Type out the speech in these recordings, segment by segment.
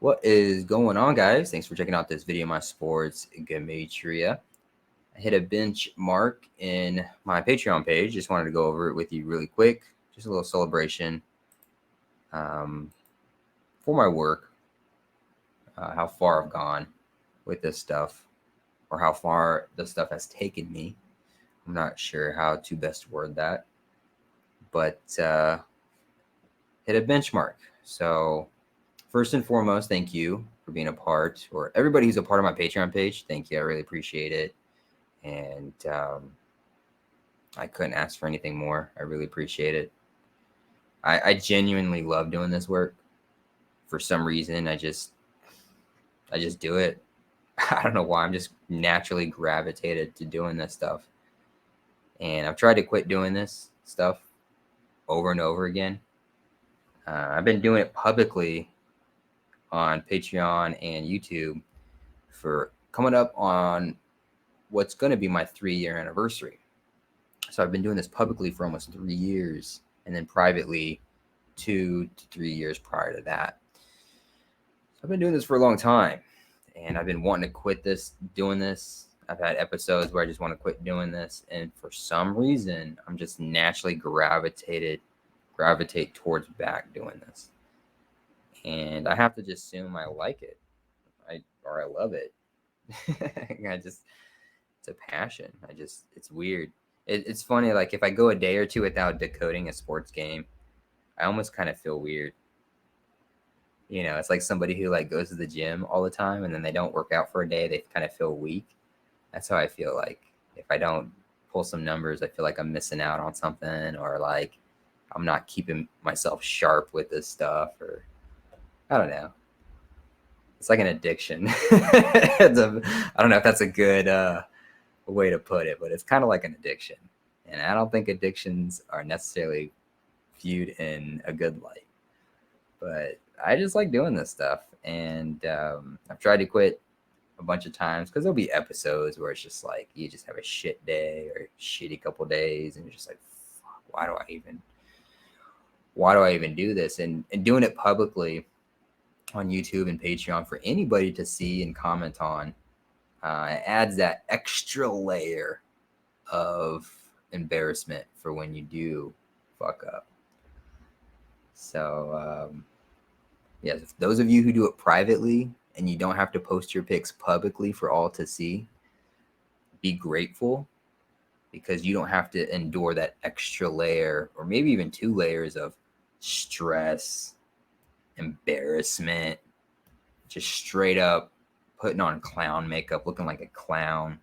What is going on, guys? Thanks for checking out this video, my sports Gematria. I hit a benchmark in my Patreon page. Just wanted to go over it with you really quick. Just a little celebration for my work, how far I've gone with this stuff, or how far this stuff has taken me. I'm not sure how to best word that, but hit a benchmark. So first and foremost, thank you for being a part, or everybody who's a part of my Patreon page. Thank you. I really appreciate it. And I couldn't ask for anything more. I really appreciate it. I genuinely love doing this work. For some reason, I just do it. I don't know why. I'm just naturally gravitated to doing this stuff. And I've tried to quit doing this stuff over and over again. I've been doing it publicly on Patreon and YouTube for coming up on what's going to be my 3-year anniversary. So I've been doing this publicly for almost 3 years, and then privately 2 to 3 years prior to that. So I've been doing this for a long time, and I've been wanting to quit doing this. I've had episodes where I just want to quit doing this, and for some reason, I'm just naturally gravitate towards back doing this. And I have to just assume I like it, I love it. It's a passion. It's weird. It's funny. Like if I go a day or two without decoding a sports game, I almost kind of feel weird. You know, it's like somebody who like goes to the gym all the time and then they don't work out for a day. They kind of feel weak. That's how I feel. Like if I don't pull some numbers, I feel like I'm missing out on something, or like I'm not keeping myself sharp with this stuff, or I don't know. It's like an addiction. I don't know if that's a good way to put it, but it's kind of like an addiction. And I don't think addictions are necessarily viewed in a good light. But I just like doing this stuff. And I've tried to quit a bunch of times because there'll be episodes where it's just like you just have a shit day or a shitty couple days, and you're just like, fuck, why do I even do this? And doing it publicly on YouTube and Patreon for anybody to see and comment on, it adds that extra layer of embarrassment for when you do fuck up. So, yes, those of you who do it privately and you don't have to post your pics publicly for all to see, be grateful, because you don't have to endure that extra layer, or maybe even 2 layers of stress, embarrassment, just straight up putting on clown makeup, looking like a clown,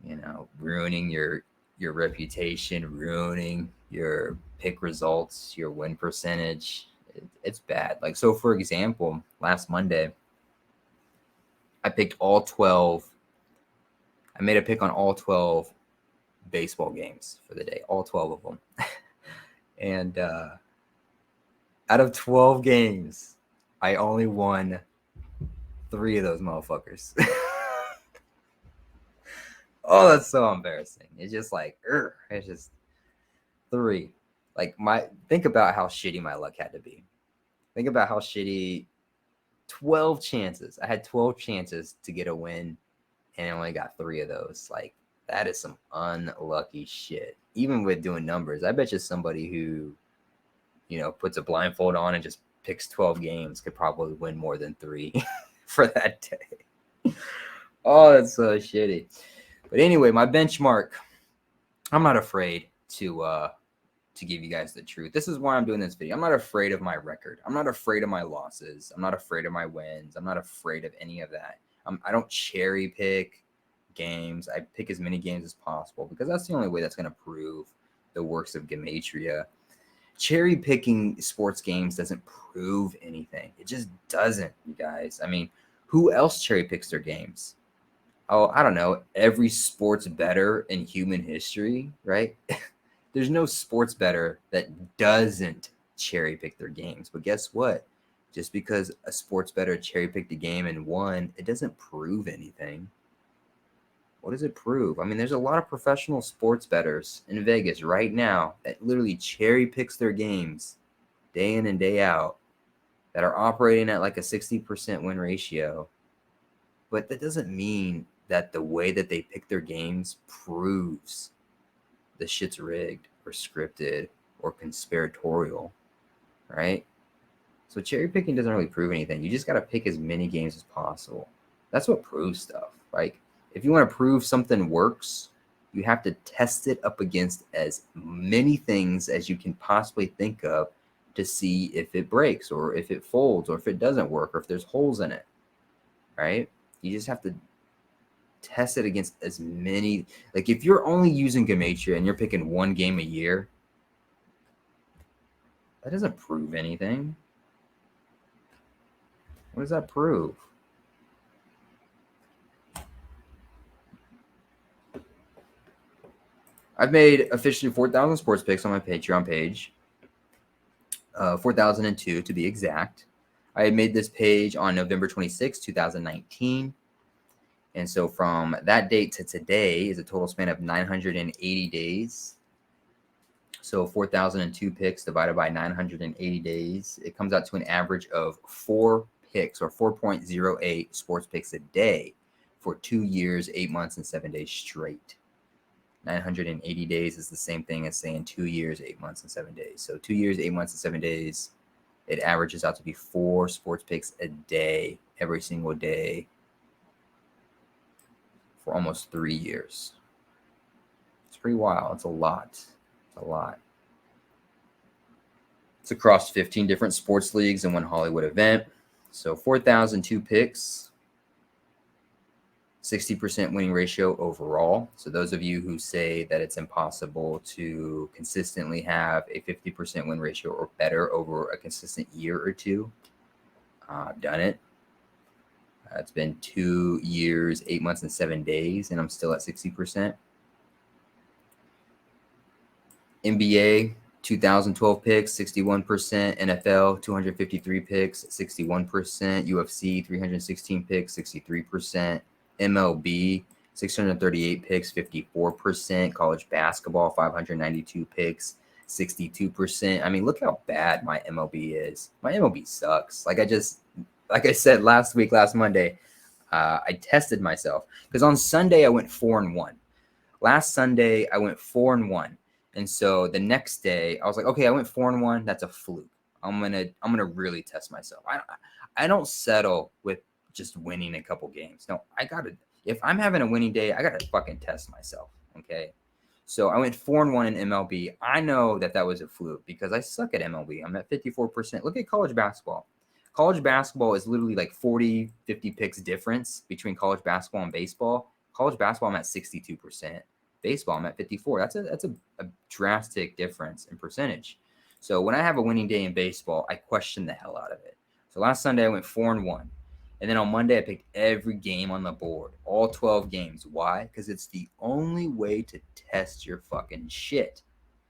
you know, ruining your reputation, ruining your pick results, your win percentage. It's bad. Like, so for example, last Monday, I picked all 12. I made a pick on all 12 baseball games for the day, all 12 of them. And out of 12 games, I only won 3 of those motherfuckers. Oh, that's so embarrassing. It's just like, it's just 3. Like think about how shitty my luck had to be. Think about how shitty 12 chances. I had 12 chances to get a win, and I only got 3 of those. Like, that is some unlucky shit. Even with doing numbers, I bet you somebody who, you know, puts a blindfold on and just picks 12 games could probably win more than 3 for that day. Oh, that's so shitty. But anyway, my benchmark, I'm not afraid to give you guys the truth. This is why I'm doing this video. I'm not afraid of my record. I'm not afraid of my losses. I'm not afraid of my wins. I'm not afraid of any of that. I don't cherry pick games. I pick as many games as possible, because that's the only way that's going to prove the works of Gematria. Cherry picking sports games doesn't prove anything. It just doesn't, you guys. I mean, who else cherry picks their games? Oh, I don't know. Every sports bettor in human history, right? There's no sports bettor that doesn't cherry pick their games. But guess what? Just because a sports bettor cherry picked a game and won, it doesn't prove anything. What does it prove? I mean, there's a lot of professional sports bettors in Vegas right now that literally cherry picks their games day in and day out that are operating at like a 60% win ratio. But that doesn't mean that the way that they pick their games proves the shit's rigged or scripted or conspiratorial, right? So cherry picking doesn't really prove anything. You just got to pick as many games as possible. That's what proves stuff. Like, if you want to prove something works, you have to test it up against as many things as you can possibly think of to see if it breaks or if it folds or if it doesn't work or if there's holes in it, right? You just have to test it against as many. Like, if you're only using Gematria and you're picking one game a year, that doesn't prove anything. What does that prove? I've made officially 4,000 sports picks on my Patreon page. 4,002 to be exact. I made this page on November 26, 2019. And so from that date to today is a total span of 980 days. So 4,002 picks divided by 980 days, it comes out to an average of 4 picks or 4.08 sports picks a day for 2 years, 8 months, and 7 days straight. 980 days is the same thing as saying 2 years, 8 months, and 7 days. So 2 years, 8 months, and 7 days, it averages out to be 4 sports picks a day, every single day, for almost 3 years. It's pretty wild. It's a lot. It's a lot. It's across 15 different sports leagues and one Hollywood event. So 4,002 picks, 60% winning ratio overall. So those of you who say that it's impossible to consistently have a 50% win ratio or better over a consistent year or two, I've done it. It's been 2 years, 8 months, and 7 days, and I'm still at 60%. NBA, 2012 picks, 61%. NFL, 253 picks, 61%. UFC, 316 picks, 63%. MLB, 638 picks, 54%. College basketball, 592 picks, 62%. I mean, look how bad my MLB is. My MLB sucks. Like I said last Monday, I tested myself because on Sunday I went 4-1. Last Sunday I went 4-1. And so the next day I was like, okay, I went 4-1. That's a fluke. I'm gonna really test myself. I don't settle with just winning a couple games. No, if I'm having a winning day, I gotta fucking test myself. Okay. So I went 4-1 in MLB. I know that was a fluke because I suck at MLB. I'm at 54%. Look at college basketball. College basketball is literally like 40, 50 picks difference between college basketball and baseball. College basketball, I'm at 62%. Baseball, I'm at 54. That's a drastic difference in percentage. So when I have a winning day in baseball, I question the hell out of it. So last Sunday I went 4-1. And then on Monday I picked every game on the board, all 12 games. Why? Because it's the only way to test your fucking shit.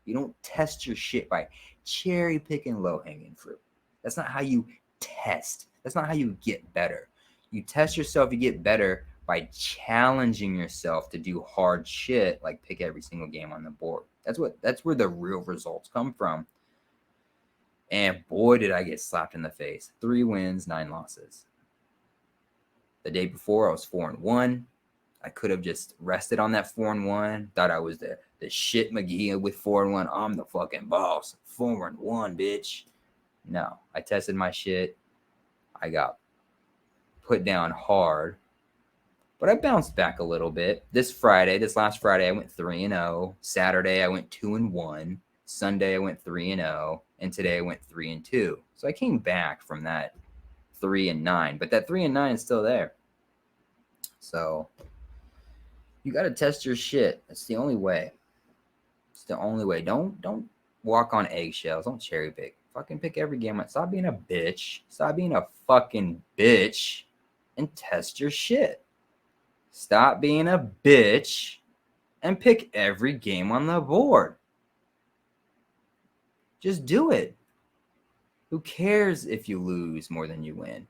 You don't test your shit by cherry picking low-hanging fruit. That's not how you test. That's not how you get better. You test yourself, you get better by challenging yourself to do hard shit like pick every single game on the board. That's where the real results come from. And boy, did I get slapped in the face. 3 wins, 9 losses. The day before I was 4-1. I could have just rested on that 4-1. Thought I was the shit McGee with 4-1. I'm the fucking boss. 4-1, bitch. No, I tested my shit. I got put down hard. But I bounced back a little bit. This last Friday, I went 3-0. Saturday, I went 2-1. Sunday, I went 3-0. And today, I went 3-2. So I came back from that 3-9. But that 3-9 is still there. So you got to test your shit. That's the only way. It's the only way. Don't walk on eggshells. Don't cherry pick. Fucking pick every game. Stop being a bitch. Stop being a fucking bitch and test your shit. Stop being a bitch and pick every game on the board. Just do it. Who cares if you lose more than you win?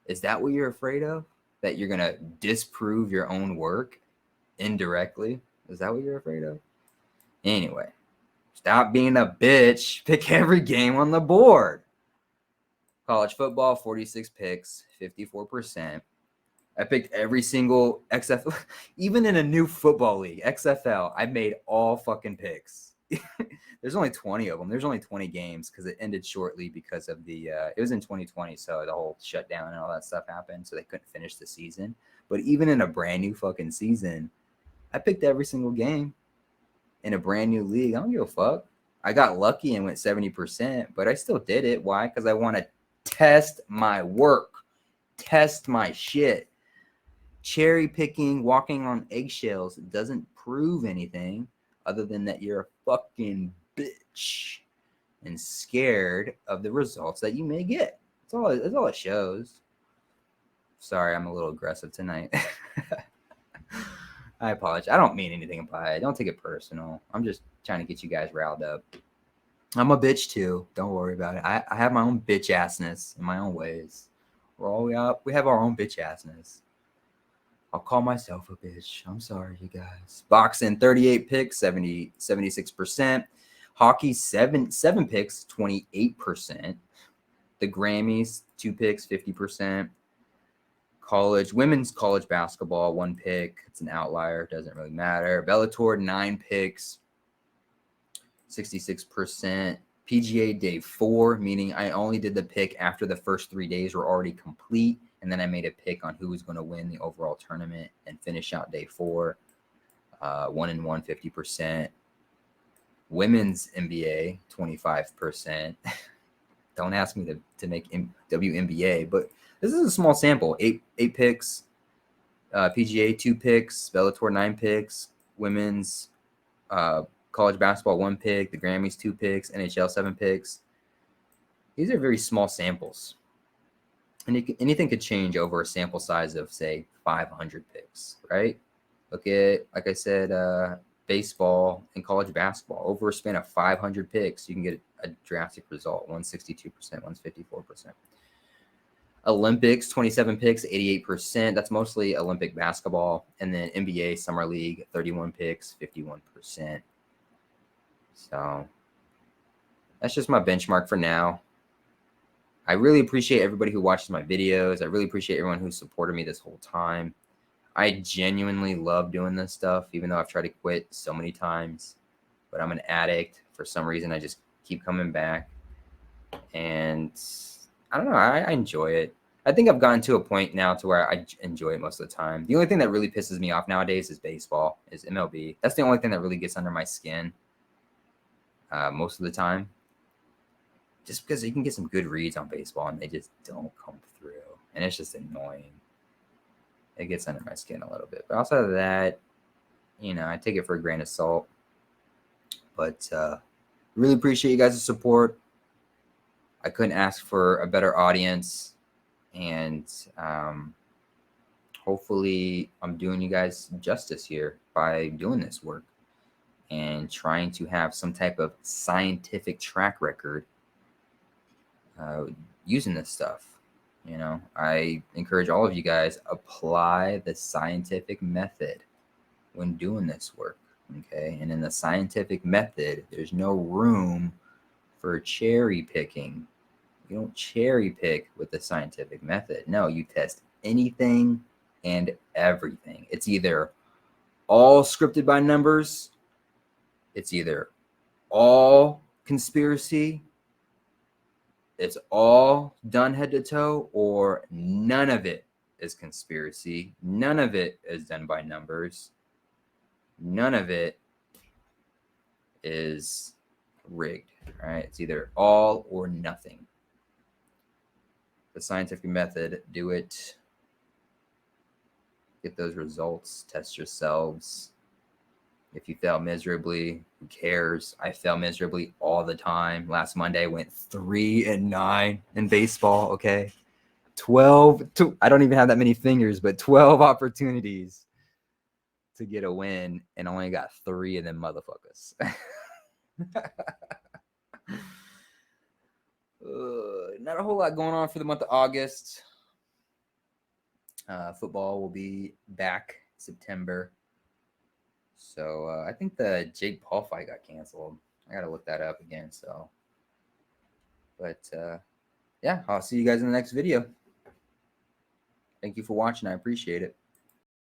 Is that what you're afraid of? That you're going to disprove your own work indirectly? Is that what you're afraid of? Anyway, stop being a bitch. Pick every game on the board. College football, 46 picks, 54%. I picked every single XFL, even in a new football league, XFL, I made all fucking picks. There's only 20 of them. There's only 20 games because it ended shortly because of the, it was in 2020. So the whole shutdown and all that stuff happened. So they couldn't finish the season. But even in a brand new fucking season, I picked every single game in a brand new league. I don't give a fuck. I got lucky and went 70%, but I still did it. Why? Because I want to test my work, test my shit. Cherry picking, walking on eggshells doesn't prove anything other than that you're a fucking bitch and scared of the results that you may get. That's all it shows. Sorry, I'm a little aggressive tonight. I apologize. I don't mean anything by it. Don't take it personal. I'm just trying to get you guys riled up. I'm a bitch too. Don't worry about it. I have my own bitch-ass-ness in my own ways. We have our own bitch-ass-ness. I'll call myself a bitch. I'm sorry, you guys. Boxing, 38 picks, 76%. Hockey, seven picks, 28%. The Grammys, 2 picks, 50%. Women's college basketball, 1 pick. It's an outlier. Doesn't really matter. Bellator, 9 picks, 66%. PGA day 4, meaning I only did the pick after the first 3 days were already complete. And then I made a pick on who was going to win the overall tournament and finish out day 4. 1-1, 50%. Women's NBA, 25%. Don't ask me to make WNBA, but this is a small sample. 8 picks. PGA, 2 picks. Bellator, 9 picks. Women's college basketball, 1 pick. The Grammys, 2 picks. NHL, 7 picks. These are very small samples. And anything could change over a sample size of, say, 500 picks, right? Look at, like I said, baseball and college basketball. Over a span of 500 picks, you can get a drastic result, 162%, 154%. Olympics, 27 picks, 88%. That's mostly Olympic basketball. And then NBA Summer League, 31 picks, 51%. So that's just my benchmark for now. I really appreciate everybody who watches my videos. I really appreciate everyone who supported me this whole time. I genuinely love doing this stuff, even though I've tried to quit so many times. But I'm an addict. For some reason, I just keep coming back. And I don't know. I enjoy it. I think I've gotten to a point now to where I enjoy it most of the time. The only thing that really pisses me off nowadays is baseball, is MLB. That's the only thing that really gets under my skin most of the time. Just because you can get some good reads on baseball and they just don't come through. And it's just annoying. It gets under my skin a little bit. But outside of that, I take it for a grain of salt. But really appreciate you guys' support. I couldn't ask for a better audience. And hopefully I'm doing you guys justice here by doing this work and trying to have some type of scientific track record using this stuff. I encourage all of you guys, apply the scientific method when doing this work. Okay. And in the scientific method, there's no room for cherry picking. You don't cherry pick with the scientific method. No, you test anything and everything. It's either all scripted by numbers, it's either all conspiracy, it's all done head to toe, or none of it is conspiracy. None of it is done by numbers. None of it is rigged, right? It's either all or nothing. The scientific method, do it. Get those results, test yourselves. If you fail miserably, who cares? I fail miserably all the time. Last Monday, I went 3-9 in baseball, okay? 12, I don't even have that many fingers, but 12 opportunities to get a win, and only got 3 of them motherfuckers. Not a whole lot going on for the month of August. Football will be back September. So I think the Jake Paul fight got canceled. I got to look that up again. But yeah, I'll see you guys in the next video. Thank you for watching. I appreciate it.